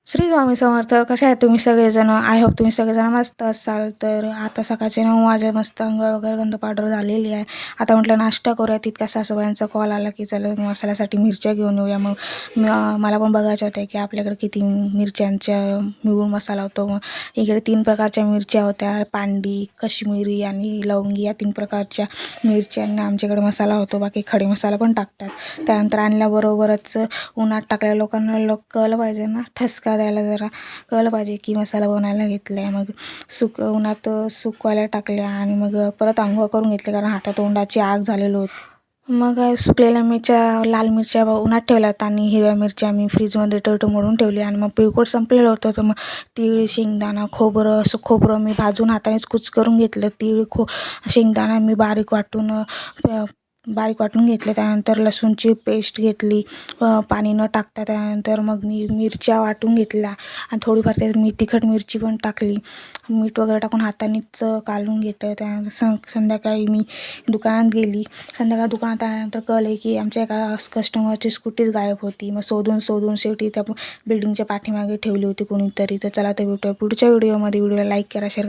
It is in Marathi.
श्री स्वामी समर्थ. कसे आहेत तुम्ही सगळेजण? आय होप तुम्ही सगळेजण मस्त असाल. तर आता सकाळचे 9 वाजे मस्त अंघोळ वगैरे गंध पावडर झालेली आहे. आता म्हटलं नाश्ता करूया. तितका सासूबाईंचा कॉल आला की चला मसाल्यासाठी मिरच्या घेऊन येऊया. मग मला पण बघायचं होतं की आपल्याकडे किती मिरच्यांच्या मिळून मसाला होतो. मग इकडे 3 प्रकारच्या मिरच्या होत्या, पांडी, काश्मीरी आणि लवंगी या 3 प्रकारच्या मिरच्यांना आमच्याकडे मसाला होतो. बाकी खडे मसाला पण टाकतात. त्यानंतर आणल्याबरोबरच उन्हात टाकलेल्या लोकांना कळलं पाहिजे ना, ठसका द्यायला जरा कळलं पाहिजे की मसाला बनवायला घेतला आहे. मग उन्हात सुकवायला टाकल्या आणि मग परत अंघोळ करून घेतले, कारण हातातोंडाची आग झालेलो होती. मग सुकलेल्या मिरच्या, लाल मिरच्या उन्हात ठेवल्यात आणि हिरव्या मिरच्या मी फ्रीजमध्ये मोडून ठेवली. आणि मग पिळकोट संपलेलं होतं, तर मग तीळ, शेंगदाणा, खोबरं, असं खोबरं मी भाजून हातानेच करून घेतलं. तीळ, शेंगदाणा मी बारीक वाटून घेतले. त्यानंतर लसूणची पेस्ट घेतली पाणी न टाकता. त्यानंतर मग मी मिरच्या वाटून घेतल्या आणि थोडीफार त्यात मी तिखट मिरची पण टाकली. मीठ वगैरे टाकून हातानेच कालवून घेतलं. त्यानंतर संध्याकाळी मी दुकानात गेली. संध्याकाळी दुकानात आल्यानंतर कळले की आमच्या एका कस्टमरची स्कूटीच गायब होती. मग शोधून शेवटी त्या बिल्डिंगच्या पाठीमागे ठेवली होती कोणीतरी. तर चला ते भेटूया पुढच्या व्हिडिओमध्ये. व्हिडिओला लाईक करा, शेअर करा.